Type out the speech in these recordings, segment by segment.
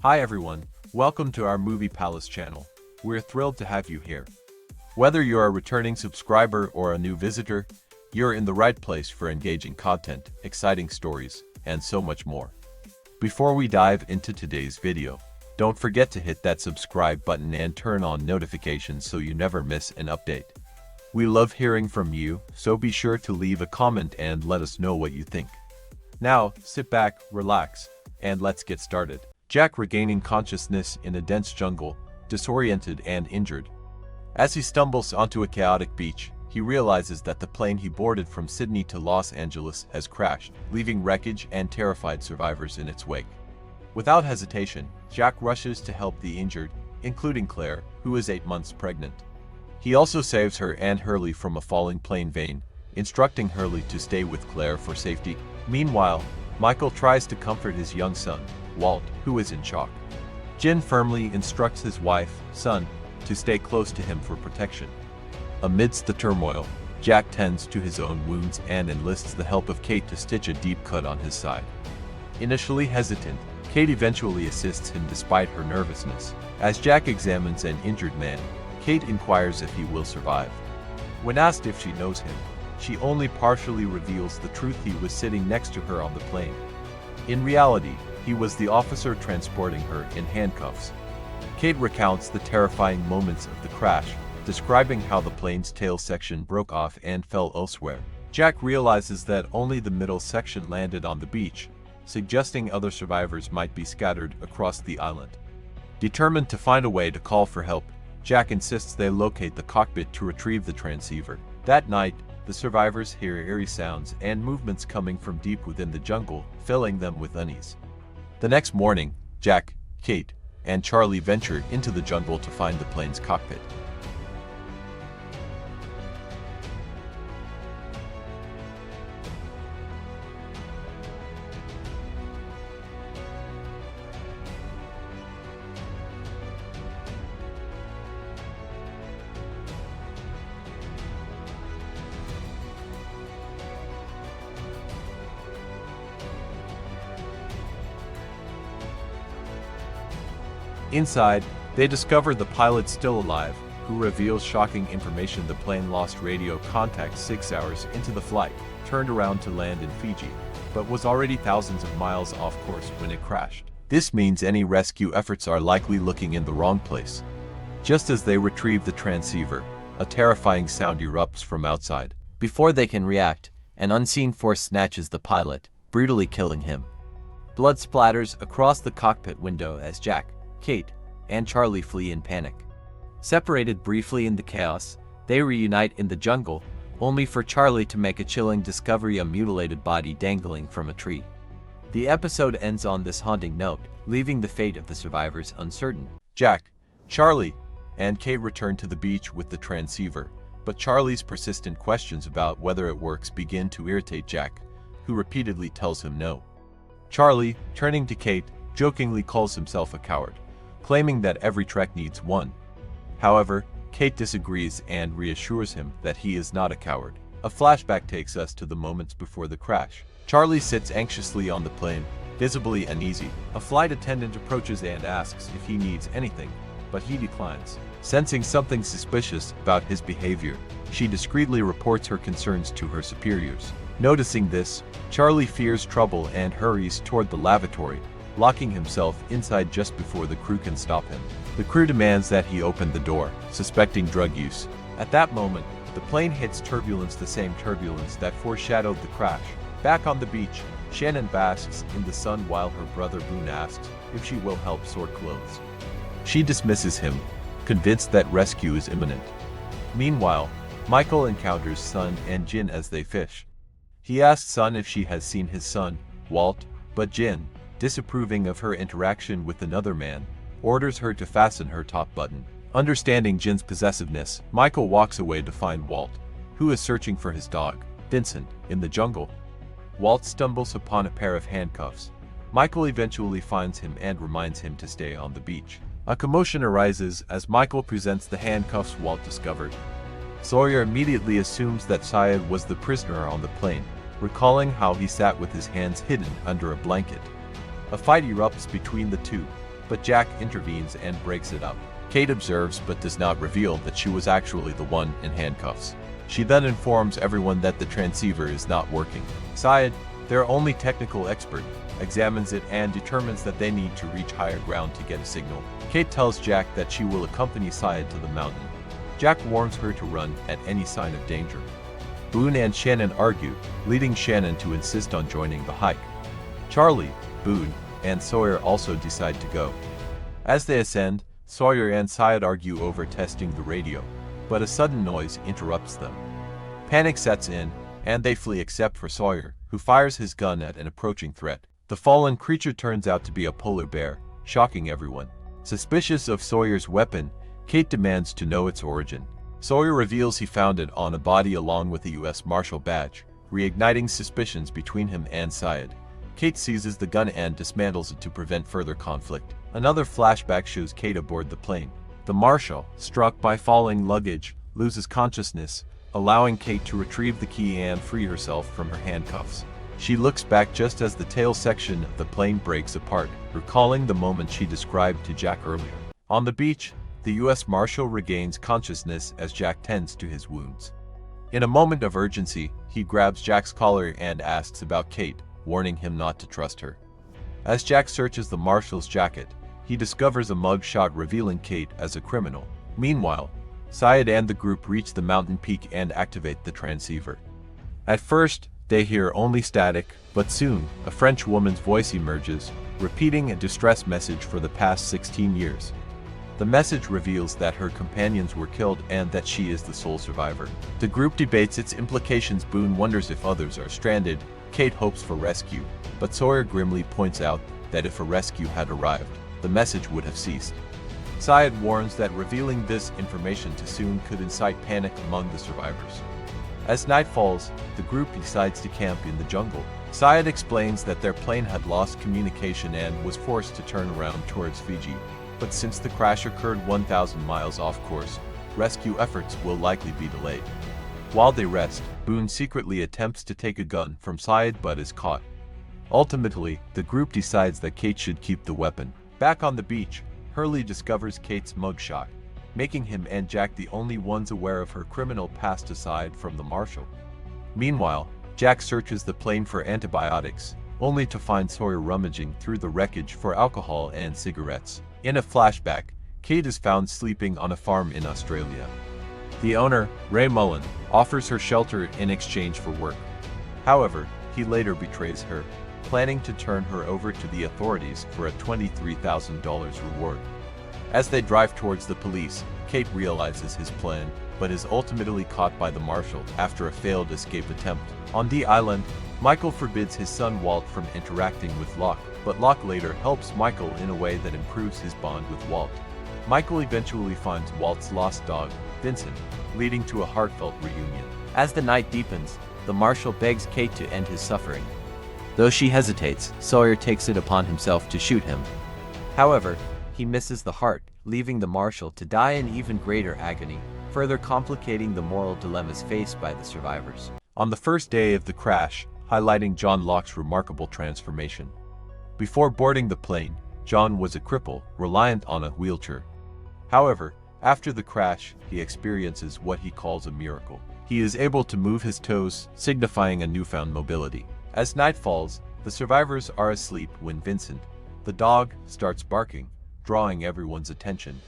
Hi everyone, welcome to our Movie Palace channel. We're thrilled to have you here. Whether you're a returning subscriber or a new visitor, you're in the right place for engaging content, exciting stories, and so much more. Before we dive into today's video, don't forget to hit that subscribe button and turn on notifications so you never miss an update. We love hearing from you, so be sure to leave a comment and let us know what you think. Now, sit back, relax, and let's get started. Jack regaining consciousness in a dense jungle, disoriented and injured. As he stumbles onto a chaotic beach, he realizes that the plane he boarded from Sydney to Los Angeles has crashed, leaving wreckage and terrified survivors in its wake. Without hesitation, Jack rushes to help the injured, including Claire, who is 8 months pregnant. He also saves her and Hurley from a falling plane vane, instructing Hurley to stay with Claire for safety. Meanwhile, Michael tries to comfort his young son, Walt, who is in shock. Jin firmly instructs his wife, Sun, to stay close to him for protection. Amidst the turmoil, Jack tends to his own wounds and enlists the help of Kate to stitch a deep cut on his side. Initially hesitant, Kate eventually assists him despite her nervousness. As Jack examines an injured man, Kate inquires if he will survive. When asked if she knows him, she only partially reveals the truth: he was sitting next to her on the plane. In reality, he was the officer transporting her in handcuffs. Kate recounts the terrifying moments of the crash, describing how the plane's tail section broke off and fell elsewhere. Jack realizes that only the middle section landed on the beach, suggesting other survivors might be scattered across the island. Determined to find a way to call for help, Jack insists they locate the cockpit to retrieve the transceiver. That night, the survivors hear eerie sounds and movements coming from deep within the jungle, filling them with unease. The next morning, Jack, Kate, and Charlie venture into the jungle to find the plane's cockpit. Inside, they discover the pilot still alive, who reveals shocking information: the plane lost radio contact 6 hours into the flight, turned around to land in Fiji, but was already thousands of miles off course when it crashed. This means any rescue efforts are likely looking in the wrong place. Just as they retrieve the transceiver, a terrifying sound erupts from outside. Before they can react, an unseen force snatches the pilot, brutally killing him. Blood splatters across the cockpit window as Jack, Kate, and Charlie flee in panic. Separated briefly in the chaos, they reunite in the jungle, only for Charlie to make a chilling discovery: a mutilated body dangling from a tree. The episode ends on this haunting note, leaving the fate of the survivors uncertain. Jack, Charlie, and Kate return to the beach with the transceiver, but Charlie's persistent questions about whether it works begin to irritate Jack, who repeatedly tells him no. Charlie, turning to Kate, jokingly calls himself a coward, claiming that every trek needs one. However, Kate disagrees and reassures him that he is not a coward. A flashback takes us to the moments before the crash. Charlie sits anxiously on the plane, visibly uneasy. A flight attendant approaches and asks if he needs anything, but he declines. Sensing something suspicious about his behavior, she discreetly reports her concerns to her superiors. Noticing this, Charlie fears trouble and hurries toward the lavatory, locking himself inside just before the crew can stop him. The crew demands that he open the door, suspecting drug use. At that moment, the plane hits turbulence, the same turbulence that foreshadowed the crash. Back on the beach, Shannon basks in the sun while her brother Boone asks if she will help sort clothes. She dismisses him, convinced that rescue is imminent. Meanwhile, Michael encounters Sun and Jin as they fish. He asks Sun if she has seen his son, Walt, but Jin, disapproving of her interaction with another man, orders her to fasten her top button. Understanding Jin's possessiveness, Michael walks away to find Walt, who is searching for his dog, Vincent, in the jungle. Walt stumbles upon a pair of handcuffs. Michael eventually finds him and reminds him to stay on the beach. A commotion arises as Michael presents the handcuffs Walt discovered. Sawyer immediately assumes that Sayid was the prisoner on the plane, recalling how he sat with his hands hidden under a blanket. A fight erupts between the two, but Jack intervenes and breaks it up. Kate observes but does not reveal that she was actually the one in handcuffs. She then informs everyone that the transceiver is not working. Sayid, their only technical expert, examines it and determines that they need to reach higher ground to get a signal. Kate tells Jack that she will accompany Sayid to the mountain. Jack warns her to run at any sign of danger. Boone and Shannon argue, leading Shannon to insist on joining the hike. Charlie, Boone, and Sawyer also decide to go. As they ascend, Sawyer and Sayid argue over testing the radio, but a sudden noise interrupts them. Panic sets in, and they flee except for Sawyer, who fires his gun at an approaching threat. The fallen creature turns out to be a polar bear, shocking everyone. Suspicious of Sawyer's weapon, Kate demands to know its origin. Sawyer reveals he found it on a body along with a U.S. Marshal badge, reigniting suspicions between him and Sayid. Kate seizes the gun and dismantles it to prevent further conflict. Another flashback shows Kate aboard the plane. The Marshal, struck by falling luggage, loses consciousness, allowing Kate to retrieve the key and free herself from her handcuffs. She looks back just as the tail section of the plane breaks apart, recalling the moment she described to Jack earlier. On the beach, the U.S. Marshal regains consciousness as Jack tends to his wounds. In a moment of urgency, he grabs Jack's collar and asks about Kate, warning him not to trust her. As Jack searches the Marshal's jacket, he discovers a mugshot revealing Kate as a criminal. Meanwhile, Sayid and the group reach the mountain peak and activate the transceiver. At first, they hear only static, but soon, a French woman's voice emerges, repeating a distress message for the past 16 years. The message reveals that her companions were killed and that she is the sole survivor. The group debates its implications. Boone wonders if others are stranded. Kate hopes for rescue, but Sawyer grimly points out that if a rescue had arrived, the message would have ceased. Sayid warns that revealing this information too soon could incite panic among the survivors. As night falls, the group decides to camp in the jungle. Sayid explains that their plane had lost communication and was forced to turn around towards Fiji. But since the crash occurred 1,000 miles off course, rescue efforts will likely be delayed. While they rest, Boone secretly attempts to take a gun from Sayid but is caught. Ultimately, the group decides that Kate should keep the weapon. Back on the beach, Hurley discovers Kate's mugshot, making him and Jack the only ones aware of her criminal past aside from the Marshal. Meanwhile, Jack searches the plane for antibiotics, only to find Sawyer rummaging through the wreckage for alcohol and cigarettes. In a flashback, Kate is found sleeping on a farm in Australia. The owner, Ray Mullen, offers her shelter in exchange for work. However, he later betrays her, planning to turn her over to the authorities for a $23,000 reward. As they drive towards the police, Kate realizes his plan, but is ultimately caught by the Marshal after a failed escape attempt. On the island, Michael forbids his son Walt from interacting with Locke, but Locke later helps Michael in a way that improves his bond with Walt. Michael eventually finds Walt's lost dog, Vincent, leading to a heartfelt reunion. As the night deepens, the Marshal begs Kate to end his suffering. Though she hesitates, Sawyer takes it upon himself to shoot him. However, he misses the heart, leaving the Marshal to die in even greater agony, further complicating the moral dilemmas faced by the survivors. On the first day of the crash, highlighting John Locke's remarkable transformation. Before boarding the plane, John was a cripple, reliant on a wheelchair. However, after the crash, he experiences what he calls a miracle. He is able to move his toes, signifying a newfound mobility. As night falls, the survivors are asleep when Vincent, the dog, starts barking, drawing everyone's attention.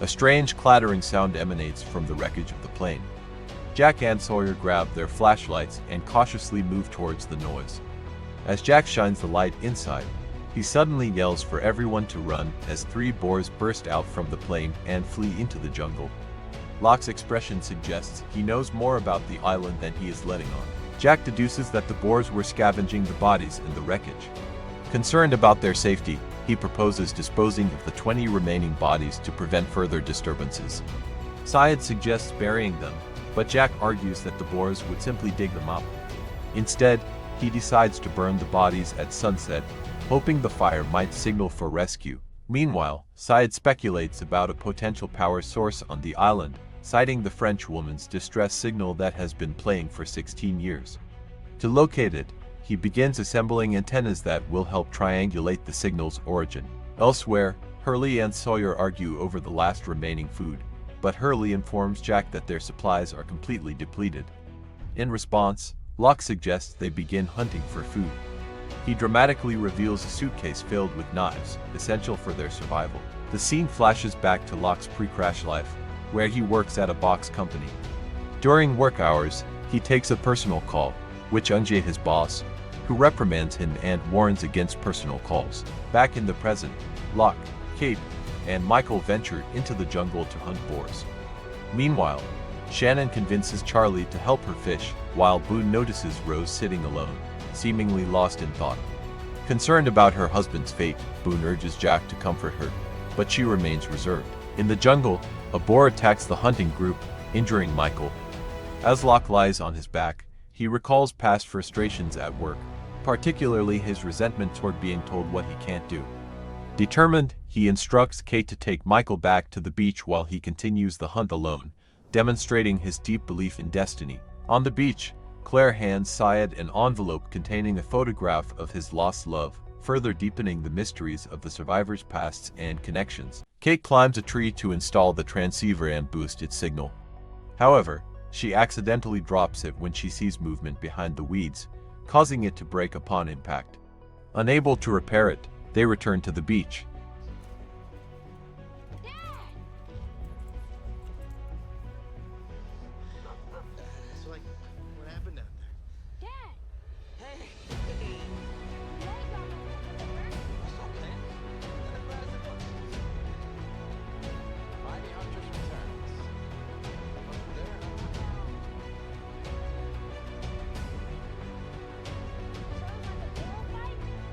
A strange clattering sound emanates from the wreckage of the plane. Jack and Sawyer grab their flashlights and cautiously move towards the noise. As Jack shines the light inside, he suddenly yells for everyone to run as 3 boars burst out from the plane and flee into the jungle. Locke's expression suggests he knows more about the island than he is letting on. Jack deduces that the boars were scavenging the bodies in the wreckage. Concerned about their safety, he proposes disposing of the 20 remaining bodies to prevent further disturbances. Sayid suggests burying them, but Jack argues that the boars would simply dig them up. Instead, he decides to burn the bodies at sunset, hoping the fire might signal for rescue. Meanwhile, Sayid speculates about a potential power source on the island, citing the French woman's distress signal that has been playing for 16 years. To locate it, he begins assembling antennas that will help triangulate the signal's origin. Elsewhere, Hurley and Sawyer argue over the last remaining food, but Hurley informs Jack that their supplies are completely depleted. In response, Locke suggests they begin hunting for food. He dramatically reveals a suitcase filled with knives, essential for their survival. The scene flashes back to Locke's pre-crash life, where he works at a box company. During work hours, he takes a personal call, which Unjae, his boss, who reprimands him and warns against personal calls. Back in the present, Locke, Kate, and Michael venture into the jungle to hunt boars. Meanwhile, Shannon convinces Charlie to help her fish, while Boone notices Rose sitting alone, seemingly lost in thought. Concerned about her husband's fate, Boone urges Jack to comfort her, but she remains reserved. In the jungle, a boar attacks the hunting group, injuring Michael. As Locke lies on his back, he recalls past frustrations at work, particularly his resentment toward being told what he can't do. Determined, he instructs Kate to take Michael back to the beach while he continues the hunt alone, demonstrating his deep belief in destiny. On the beach, Claire hands Sayid an envelope containing a photograph of his lost love, further deepening the mysteries of the survivors' pasts and connections. Kate climbs a tree to install the transceiver and boost its signal. However, she accidentally drops it when she sees movement behind the weeds, causing it to break upon impact. Unable to repair it, they return to the beach. So, like, what happened out there? Dad! Hey! It's okay. Mighty Hunter's returns. Over there.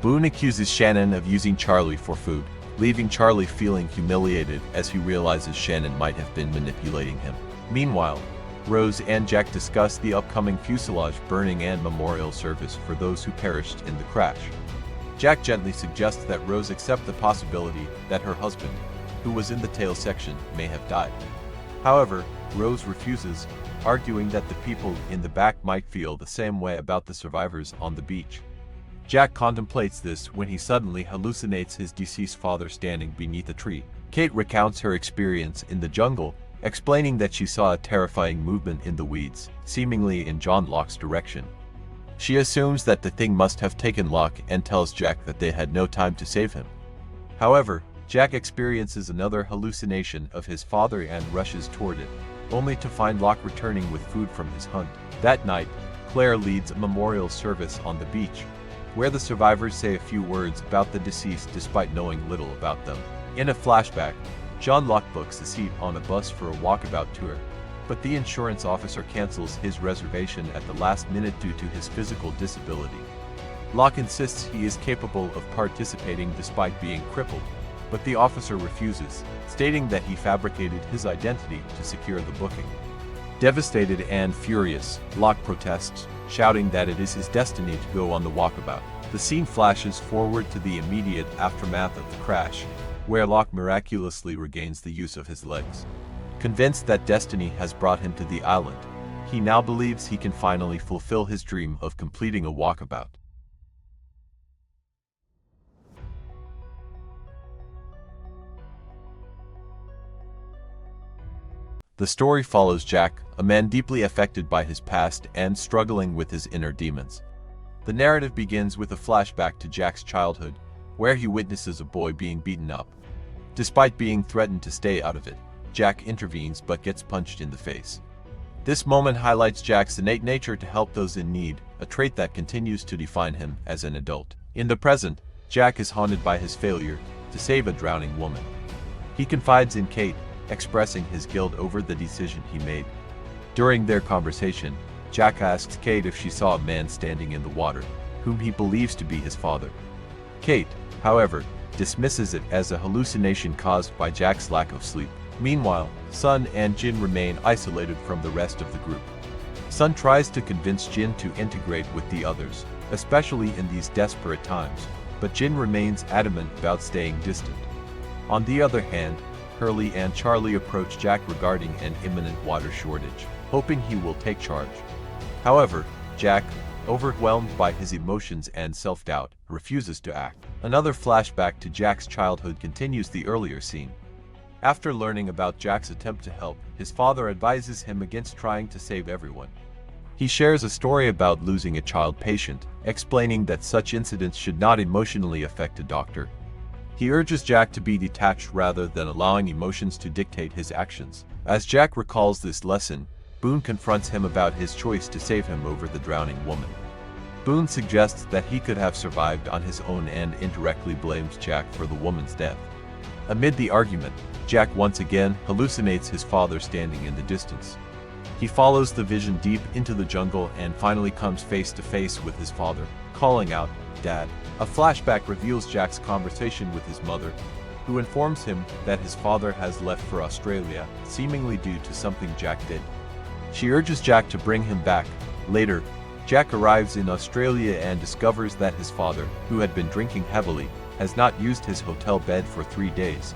Boone accuses Shannon of using Charlie for food, leaving Charlie feeling humiliated as he realizes Shannon might have been manipulating him. Meanwhile, Rose and Jack discuss the upcoming fuselage burning and memorial service for those who perished in the crash. Jack gently suggests that Rose accept the possibility that her husband, who was in the tail section, may have died. However, Rose refuses, arguing that the people in the back might feel the same way about the survivors on the beach. Jack contemplates this when he suddenly hallucinates his deceased father standing beneath a tree. Kate recounts her experience in the jungle, explaining that she saw a terrifying movement in the weeds, seemingly in John Locke's direction. She assumes that the thing must have taken Locke and tells Jack that they had no time to save him. However, Jack experiences another hallucination of his father and rushes toward it, only to find Locke returning with food from his hunt. That night, Claire leads a memorial service on the beach, where the survivors say a few words about the deceased despite knowing little about them. In a flashback, John Locke books a seat on a bus for a walkabout tour, but the insurance officer cancels his reservation at the last minute due to his physical disability. Locke insists he is capable of participating despite being crippled, but the officer refuses, stating that he fabricated his identity to secure the booking. Devastated and furious, Locke protests, shouting that it is his destiny to go on the walkabout. The scene flashes forward to the immediate aftermath of the crash, where Locke miraculously regains the use of his legs. Convinced that destiny has brought him to the island, he now believes he can finally fulfill his dream of completing a walkabout. The story follows Jack, a man deeply affected by his past and struggling with his inner demons. The narrative begins with a flashback to Jack's childhood, where he witnesses a boy being beaten up. Despite being threatened to stay out of it, Jack intervenes but gets punched in the face. This moment highlights Jack's innate nature to help those in need, a trait that continues to define him as an adult. In the present, Jack is haunted by his failure to save a drowning woman. He confides in Kate, expressing his guilt over the decision he made. During their conversation, Jack asks Kate if she saw a man standing in the water, whom he believes to be his father. Kate, however, dismisses it as a hallucination caused by Jack's lack of sleep. Meanwhile, Sun and Jin remain isolated from the rest of the group. Sun tries to convince Jin to integrate with the others, especially in these desperate times, but Jin remains adamant about staying distant. On the other hand, Hurley and Charlie approach Jack regarding an imminent water shortage, hoping he will take charge. However, Jack, overwhelmed by his emotions and self-doubt, refuses to act. Another flashback to Jack's childhood continues the earlier scene. After learning about Jack's attempt to help, his father advises him against trying to save everyone. He shares a story about losing a child patient, explaining that such incidents should not emotionally affect a doctor. He urges Jack to be detached rather than allowing emotions to dictate his actions. As Jack recalls this lesson, Boone confronts him about his choice to save him over the drowning woman. Boone suggests that he could have survived on his own and indirectly blames Jack for the woman's death. Amid the argument, Jack once again hallucinates his father standing in the distance. He follows the vision deep into the jungle and finally comes face to face with his father, calling out, "Dad." A flashback reveals Jack's conversation with his mother, who informs him that his father has left for Australia, seemingly due to something Jack did. She urges Jack to bring him back. Later, Jack arrives in Australia and discovers that his father, who had been drinking heavily, has not used his hotel bed for 3 days.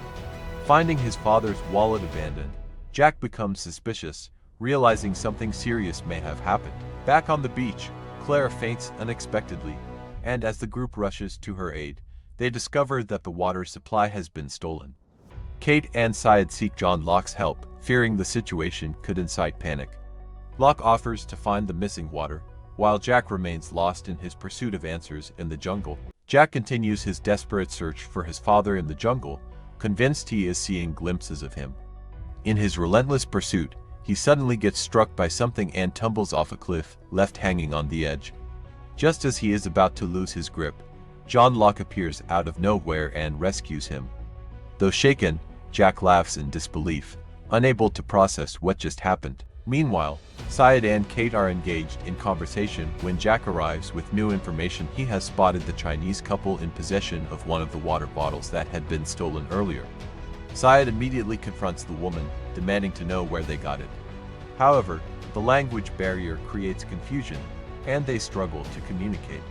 Finding his father's wallet abandoned, Jack becomes suspicious, realizing something serious may have happened. Back on the beach, Claire faints unexpectedly, and as the group rushes to her aid, they discover that the water supply has been stolen. Kate and Sayid seek John Locke's help, fearing the situation could incite panic. Locke offers to find the missing water, while Jack remains lost in his pursuit of answers in the jungle. Jack continues his desperate search for his father in the jungle, convinced he is seeing glimpses of him. In his relentless pursuit, he suddenly gets struck by something and tumbles off a cliff, left hanging on the edge. Just as he is about to lose his grip, John Locke appears out of nowhere and rescues him. Though shaken, Jack laughs in disbelief, unable to process what just happened. Meanwhile, Sayid and Kate are engaged in conversation when Jack arrives with new information. He has spotted the Chinese couple in possession of one of the water bottles that had been stolen earlier. Sayid immediately confronts the woman, demanding to know where they got it. However, the language barrier creates confusion, and they struggle to communicate.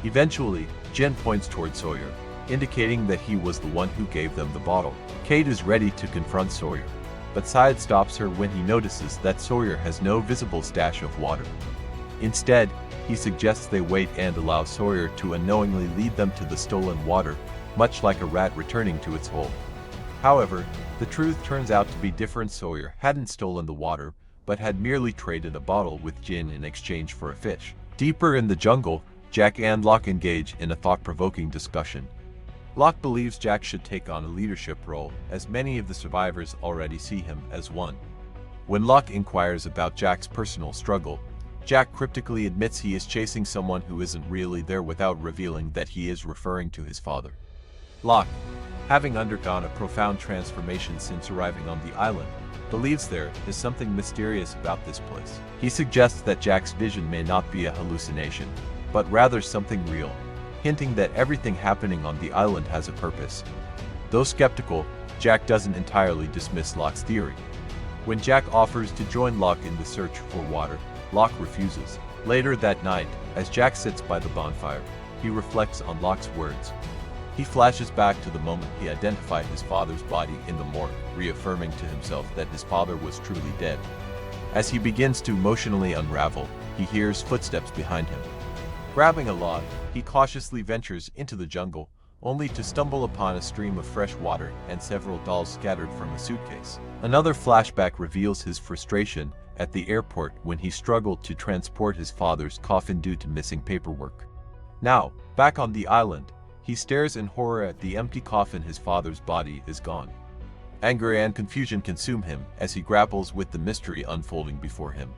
Eventually, Jin points toward Sawyer, indicating that he was the one who gave them the bottle. Kate is ready to confront Sawyer, but Sayid stops her when he notices that Sawyer has no visible stash of water. Instead, he suggests they wait and allow Sawyer to unknowingly lead them to the stolen water, much like a rat returning to its hole. However, the truth turns out to be different. Sawyer hadn't stolen the water, but had merely traded a bottle with Jin in exchange for a fish. Deeper in the jungle, Jack and Locke engage in a thought-provoking discussion. Locke believes Jack should take on a leadership role, as many of the survivors already see him as one. When Locke inquires about Jack's personal struggle, Jack cryptically admits he is chasing someone who isn't really there without revealing that he is referring to his father. Locke, having undergone a profound transformation since arriving on the island, believes there is something mysterious about this place. He suggests that Jack's vision may not be a hallucination, but rather something real, hinting that everything happening on the island has a purpose. Though skeptical, Jack doesn't entirely dismiss Locke's theory. When Jack offers to join Locke in the search for water, Locke refuses. Later that night, as Jack sits by the bonfire, he reflects on Locke's words. He flashes back to the moment he identified his father's body in the morgue, reaffirming to himself that his father was truly dead. As he begins to emotionally unravel, he hears footsteps behind him. Grabbing a log, he cautiously ventures into the jungle, only to stumble upon a stream of fresh water and several dolls scattered from a suitcase. Another flashback reveals his frustration at the airport when he struggled to transport his father's coffin due to missing paperwork. Now, back on the island, he stares in horror at the empty coffin. His father's body is gone. Anger and confusion consume him as he grapples with the mystery unfolding before him.